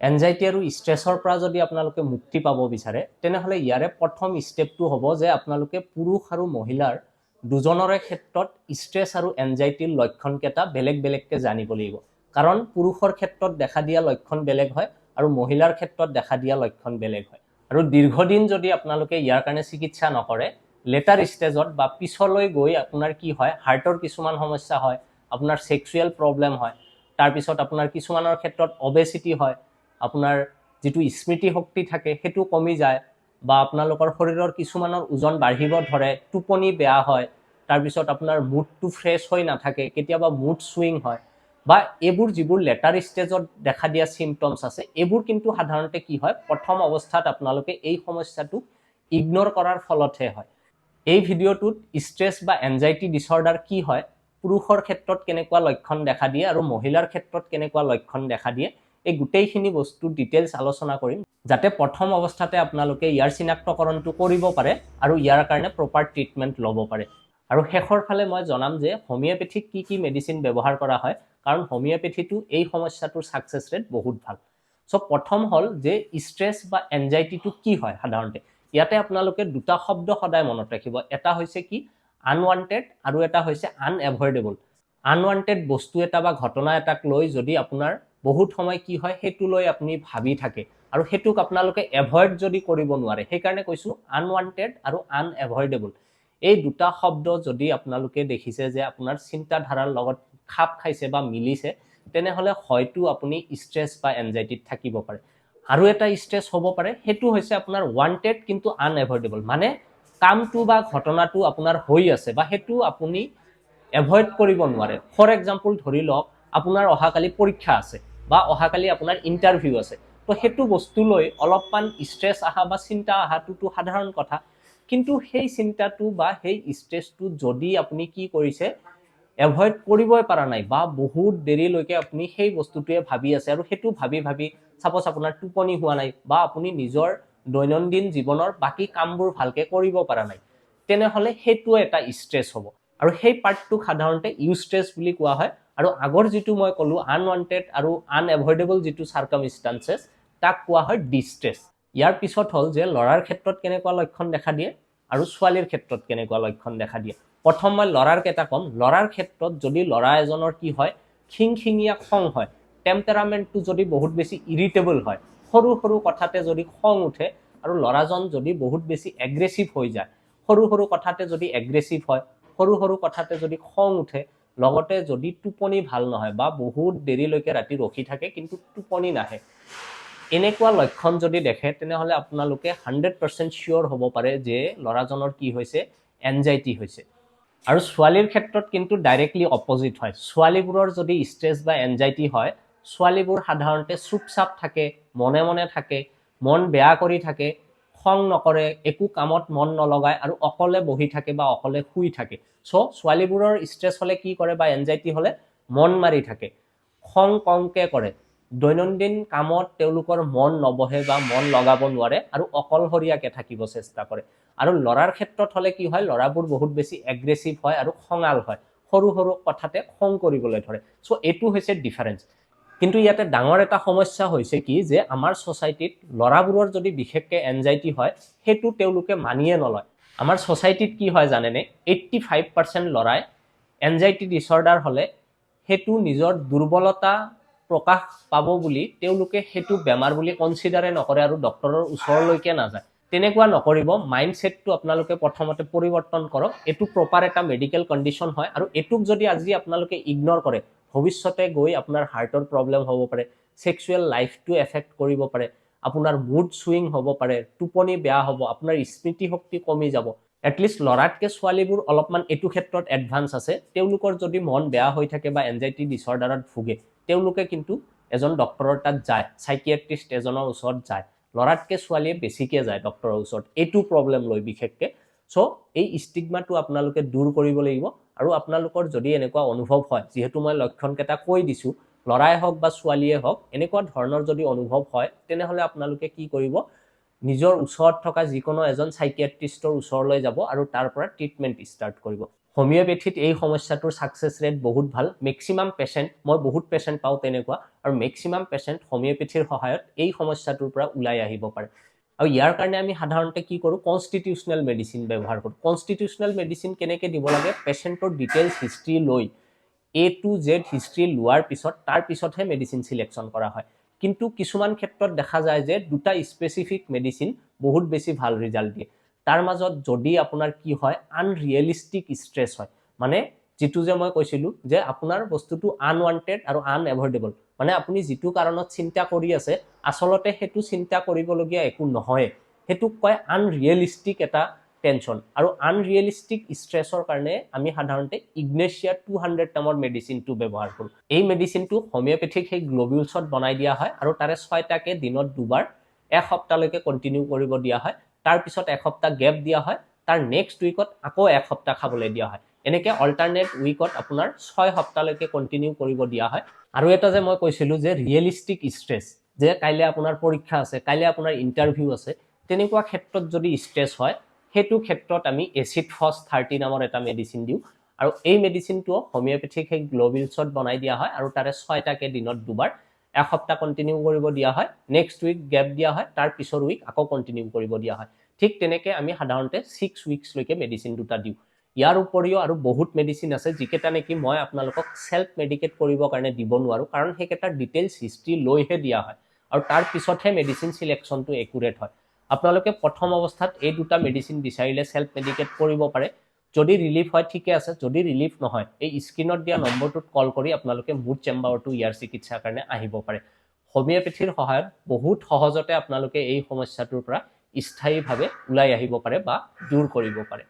Anxiety আৰু ষ্ট্ৰেছৰ পৰা যদি আপোনালোকে মুক্তি পাব বিচাৰে তেনেহ'লে ইয়াৰে প্ৰথম ষ্টেপটো হ'ব যে আপোনালোকে পুৰুষ আৰু মহিলাৰ দুজনৰে ক্ষেত্ৰত ষ্ট্ৰেছ আৰু এনজাইটিৰ লক্ষণকেইটা বেলেগ বেলেগকৈ জানিব লাগিব। কাৰণ পুৰুষৰ ক্ষেত্ৰত দেখা দিয়া লক্ষণ বেলেগ হয় আৰু মহিলাৰ ক্ষেত্ৰত দেখা দিয়া লক্ষণ বেলেগ হয়। আৰু দীৰ্ঘদিন যদি আপোনালোকে ইয়াৰ কাৰণে চিকিৎসা নকৰে লেটাৰ ষ্টেজত বা পিছলৈ গৈ আপোনাৰ কি হয়, হাৰ্টৰ কিছুমান সমস্যা হয়, আপোনাৰ ছেক্সুৱেল প্ৰব্লেম হয়, তাৰপিছত আপোনাৰ কিছুমানৰ ক্ষেত্ৰত অবেচিটি হয়, আপোনাৰ যিটো স্মৃতি শক্তি থাকে সেইটো কমি যায়, বা আপোনালোকৰ শৰীৰৰ কিছুমানৰ ওজন বাঢ়িব ধৰে, টোপনি বেয়া হয়, তাৰপিছত আপোনাৰ মুডটো ফ্ৰেছ হৈ নাথাকে, কেতিয়াবা মুড ছুইং হয়, বা এইবোৰ যিবোৰ লেটাৰ ষ্টেজত দেখা দিয়া চিমটমছ আছে এইবোৰ কিন্তু সাধাৰণতে কি হয়, প্ৰথম অৱস্থাত আপোনালোকে এই সমস্যাটো ইগনোৰ কৰাৰ ফলতহে হয়। এই ভিডিঅ'টোত ষ্ট্ৰেছ বা এনজাইটি ডিছঅৰ্ডাৰ কি হয়, পুৰুষৰ ক্ষেত্ৰত কেনেকুৱা লক্ষণ দেখা দিয়ে আৰু মহিলাৰ ক্ষেত্ৰত কেনেকুৱা লক্ষণ দেখা দিয়ে, এই গোটেইখিনি বস্তু ডিটেইলছ আলোচনা কৰিম, যাতে প্ৰথম অৱস্থাতে আপোনালোকে ইয়াৰ চিনাক্তকৰণটো কৰিব পাৰে আৰু ইয়াৰ কাৰণে প্ৰপাৰ ট্ৰিটমেণ্ট ল'ব পাৰে। আৰু শেষৰ ফালে মই জনাম যে হোমিঅ'পেথিক কি কি মেডিচিন ব্যৱহাৰ কৰা হয়, কাৰণ হোমিঅ'পেথিটো এই সমস্যাটোৰ ছাকচেছ ৰেট বহুত ভাল। চ' প্ৰথম হ'ল যে ষ্ট্ৰেছ বা এনজাইটিটো কি হয় সাধাৰণতে। ইয়াতে আপোনালোকে দুটা শব্দ সদায় মনত ৰাখিব, এটা হৈছে কি আনৱান্টেড আৰু এটা হৈছে আনএভইডেবল। আনৱান্টেড বস্তু এটা বা ঘটনা এটাক লৈ যদি আপোনাৰ বহুত সময় কি হয় সেইটো লৈ আপুনি ভাবি থাকে আৰু সেইটোক আপোনালোকে এভইড যদি কৰিব নোৱাৰে, সেইকাৰণে কৈছোঁ আনৱান্টেড আৰু আনএভইডেবল। এই দুটা শব্দ যদি আপোনালোকে দেখিছে যে আপোনাৰ চিন্তাধাৰাৰ লগত খাপ খাইছে বা মিলিছে, তেনেহ'লে হয়তো আপুনি ষ্ট্ৰেছ বা এনজাইটিত থাকিব পাৰে। আৰু এটা ষ্ট্ৰেছ হ'ব পাৰে, সেইটো হৈছে আপোনাৰ ৱান্টেড কিন্তু আনএভইডেবল, মানে কামটো বা ঘটনাটো আপোনাৰ হৈ আছে বা সেইটো আপুনি এভইড কৰিব নোৱাৰে। ফৰ এক্সাম্পল ধৰি লওক আপোনাৰ অহাকালি পৰীক্ষা আছে বা অহাকালি আপোনাৰ ইণ্টাৰভিউ আছে, তো সেইটো বস্তু লৈ অলপমান ষ্ট্ৰেছ অহা বা চিন্তা অহাটোতো সাধাৰণ কথা, কিন্তু সেই চিন্তাটো বা সেই ষ্ট্ৰেছটো যদি আপুনি কি কৰিছে এভইড কৰিবই পৰা নাই বা বহুত দেৰিলৈকে আপুনি সেই বস্তুটোৱে ভাবি আছে আৰু সেইটো ভাবি ভাবি সাপোজ আপোনাৰ টোপনি হোৱা নাই বা আপুনি নিজৰ দৈনন্দিন জীৱনৰ বাকী কামবোৰ ভালকে কৰিব পৰা নাই, তেনেহ'লে সেইটো এটা ষ্ট্ৰেছ হ'ব আৰু সেই পাৰ্টটোক সাধাৰণতে ইউষ্ট্ৰেছ বুলি কোৱা হয়। আৰু আগৰ যিটো মই ক'লোঁ আনৱান্টেড আৰু আনএভইডেবল যিটো চাৰ্কামষ্টান্সেছ, তাক কোৱা হয় ডিষ্ট্ৰেছ। ইয়াৰ পিছত হ'ল যে ল'ৰাৰ ক্ষেত্ৰত কেনেকুৱা লক্ষণ দেখা দিয়ে আৰু ছোৱালীৰ ক্ষেত্ৰত কেনেকুৱা লক্ষণ দেখা দিয়ে। প্ৰথম মই ল'ৰাৰ কেইটা ক'ম। ল'ৰাৰ ক্ষেত্ৰত যদি ল'ৰা এজনৰ কি হয়, খিংখিঙীয়া খং হয়, টেম্পাৰামেণ্টটো যদি বহুত বেছি ইৰিটেবল হয়, সৰু সৰু কথাতে যদি খং উঠে আৰু ল'ৰাজন যদি বহুত বেছি এগ্ৰেছিভ হৈ যায়, সৰু সৰু কথাতে যদি এগ্ৰেছিভ হয়, সৰু সৰু কথাতে যদি খং উঠে, লগতে যদি টোপনি ভাল নহয় বা বহুত দেৰিলৈকে ৰাতি ৰখি থাকে কিন্তু টোপনি নাহে, এনেকুৱা লক্ষণ যদি দেখে তেনেহ'লে আপোনালোকে 100% চিয়'ৰ হ'ব পাৰে যে ল'ৰাজনৰ কি হৈছে, এনজাইটি হৈছে। আৰু ছোৱালীৰ ক্ষেত্ৰত কিন্তু ডাইৰেক্টলি অপজিট হয়। ছোৱালীবোৰৰ যদি ষ্ট্ৰেছ বা এনজাইটি হয়, ছোৱালীবোৰ সাধাৰণতে চুপচাপ থাকে, মনে মনে থাকে, মন বেয়া কৰি থাকে, খং নকৰে, একো কামত মন নলগায় আৰু অকলে বহি থাকে বা অকলে শুই থাকে। চ' ছোৱালীবোৰৰ ষ্ট্ৰেছ হ'লে কি কৰে বা এনজাইটি হ'লে মন মাৰি থাকে, খং কমকৈ কৰে, দৈনন্দিন কামত তেওঁলোকৰ মন নবহে বা মন লগাব নোৱাৰে আৰু অকলশৰীয়াকৈ থাকিব চেষ্টা কৰে। আৰু ল'ৰাৰ ক্ষেত্ৰত হ'লে কি হয়, ল'ৰাবোৰ বহুত বেছি এগ্ৰেছিভ হয় আৰু খঙাল হয়, সৰু সৰু কথাতে খং কৰিবলৈ ধৰে। চ' এইটো হৈছে ডিফাৰেঞ্চ। কিন্তু ইয়াতে ডাঙৰ এটা সমস্যা হৈছে কি যে আমাৰ ছ'চাইটিত ল'ৰাবোৰৰ যদি বিশেষকৈ এনজাইটি হয়, সেইটো তেওঁলোকে মানিয়ে নলয়। আমাৰ ছ'চাইটিত কি হয় জানেনে, 85% ল'ৰাই এনজাইটি ডিছঅৰ্ডাৰ হ'লে সেইটো নিজৰ দুৰ্বলতা প্ৰকাশ পাব বুলি তেওঁলোকে সেইটো বেমাৰ বুলি কনচিডাৰে নকৰে আৰু ডক্টৰৰ ওচৰলৈকে নাযায়। তেনেকুৱা নকৰিব। মাইণ্ডছেটটো আপোনালোকে প্ৰথমতে পৰিৱৰ্তন কৰক। এইটো প্ৰপাৰ এটা মেডিকেল কণ্ডিশ্যন হয় আৰু এইটোক যদি আজি আপোনালোকে ইগন'ৰ কৰে, ভৱিষ্যতে গৈ আপোনাৰ হাৰ্টৰ প্ৰব্লেম হ'ব পাৰে, ছেক্সুৱেল লাইফটো এফেক্ট কৰিব পাৰে, আপোনাৰ মুড ছুইং হ'ব পাৰে, টোপনি বেয়া হ'ব, আপোনাৰ স্মৃতিশক্তি কমি যাব। এটলিষ্ট ল'ৰাতকৈ ছোৱালীবোৰ অলপমান এইটো ক্ষেত্ৰত এডভান্স আছে। তেওঁলোকৰ যদি মন বেয়া হৈ থাকে বা এনজাইটি ডিছঅৰ্ডাৰত ভোগে, তেওঁলোকে কিন্তু এজন ডক্টৰৰ তাত যায়, চাইকিয়াট্ৰিষ্ট এজনৰ ওচৰত যায়। ল'ৰাতকৈ ছোৱালীয়ে বেছিকৈ যায় ডক্টৰৰ ওচৰত এইটো প্ৰব্লেম লৈ বিশেষকৈ। চ' এই ষ্টিগমাটো আপোনালোকে দূৰ কৰিব লাগিব। আৰু আপোনালোকৰ যদি এনেকুৱা অনুভৱ হয়, যিহেতু মই লক্ষণকেইটা কৈ দিছোঁ, ল'ৰাই হওক বা ছোৱালীয়ে হওক, এনেকুৱা ধৰণৰ যদি অনুভৱ হয়, তেনেহ'লে আপোনালোকে কি কৰিব, নিজৰ ওচৰত থকা যিকোনো এজন চাইকিয়াট্ৰিষ্টৰ ওচৰলৈ যাব আৰু তাৰ পৰা ট্ৰিটমেণ্ট ষ্টাৰ্ট কৰিব। হোমিওপ্যাথিত এই সমস্যাটোৰ সাকসেস ৰেট বহুত ভাল ম্যাক্সিমাম পেশেন্ট মই বহুত পেশেন্ট পাও তেনেকুৱা আৰু ম্যাক্সিমাম পেশেন্ট হোমিওপ্যাথিৰ সহায়ত এই সমস্যাটোৰ পৰা ওলাই আহিব পাৰে আৰু ইয়াৰ কাৰণে আমি সাধাৰণতে কি কৰো কনস্টিটিউশনাল মেডিসিন ব্যৱহাৰ কৰো কনস্টিটিউশনাল মেডিসিন কেনেকে দিব লাগে পেশেন্টৰ ডিটেইলছ হিষ্ট্ৰি লৈ A to Z হিষ্ট্ৰি লোৱাৰ পিছত তাৰ পিছতহে মেডিসিন সিলেকশন কৰা হয় কিন্তু কিছুমান ক্ষেত্ৰত দেখা যায় যে দুটা স্পেসিফিক মেডিসিন বহুত বেছি ভাল ৰিজাল্ট দিয়ে তাৰ মাজত যদি আপোনাৰ কি হয় আনৰিয়েলিস্টিক স্ট্ৰেস হয় মানে যেটো যে মই কৈছিলো যে আপোনাৰ বস্তুটো আনৱান্টেড আৰু আনএভয়েডেবল মানে আপুনি যেটো কাৰণত চিন্তা কৰি আছে আসলতে হেতু চিন্তা কৰিবলগীয়া একো নহয় হেতু কয় আনৰিয়েলিস্টিক এটা টেনশন আৰু আনৰিয়েলিস্টিক স্ট্ৰেসৰ কাৰণে আমি সাধাৰণতে ইগনেশিয়া 200 নামৰ মেডিসিনটো ব্যৱহাৰ কৰো এই মেডিসিনটো হোমিওপ্যাথিক সেই গ্লোবিউলছত বনাই দিয়া হয় আৰু তাৰে 6টাকে দিনত দুবাৰ এক সপ্তাহলৈকে কন্টিনিউ কৰিব দিয়া হয় তাৰ পিছত এক সপ্তাহ গ্যাপ দিয়া হয় তাৰ নেক্সট উইকত আকৌ এক সপ্তাহ খাবলৈ দিয়া হয় এনেকে অল্টাৰনেট উইকত আপোনাৰ 6 সপ্তাহলৈকে কন্টিনিউ কৰিব দিয়া হয় আৰু এটা যে মই কৈছিলো যে ৰিয়েলিস্টিক স্ট্ৰেস যে কাইলে আপোনাৰ পৰীক্ষা আছে কাইলে আপোনাৰ ইন্টাৰভিউ আছে তেনেকুৱা ক্ষেত্ৰত যদি স্ট্ৰেস হয় হেতু ক্ষেত্ৰত আমি এসিড ফস 30 নামৰ এটা মেডিসিন দিও আৰু এই মেডিসিনটো হোমিওপ্যাথিক সেই গ্লোবিউলছত বনাই দিয়া হয় আৰু তাৰে 6টাকে দিনত দুবাৰ এক সপ্তাহ কন্টিনিউ কৰিব দিয়া হয় নেক্সট উইক গ্যাপ দিয়া হয় তাৰ পিছৰ উইক আকৌ কন্টিনিউ কৰিব দিয়া হয় ঠিক তেনেকে আমি সাধাৰণতে 6 উইকস লৈকে মেডিসিন দুটা দিও ইয়াৰ উপৰিও আৰু বহুত মেডিসিন আছে যিকেটা নেকি মই আপোনালোকক সেলফ মেডিকেট কৰিবৰ কাৰণে দিব নোৱাৰো কাৰণ হেকেটাৰ ডিটেইলছ হিষ্ট্ৰি লৈহে দিয়া হয় আৰু তাৰ পিছতহে মেডিসিন সিলেকশনটো একুৰেট হয় আপোনালোকে প্ৰথম অৱস্থাত এই দুটা মেডিসিন বিচাৰিলে সেলফ মেডিকেট কৰিব পাৰে যদি ৰিলিফ হয় ঠিকে আছে যদি ৰিলিফ নহয় এই স্ক্ৰিনত দিয়া নম্বৰটোত কল কৰি আপোনালোকে মোৰ চেম্বাৰটো ইয়াৰ চিকিৎসাৰ কাৰণে আহিব পাৰে হোমিওপ্যাথিৰ সহায়ত বহুত সহজতে আপোনালোকে এই সমস্যাটোৰ পৰা স্থায়ীভাৱে ওলাই আহিব পাৰে বা দূৰ কৰিব পাৰে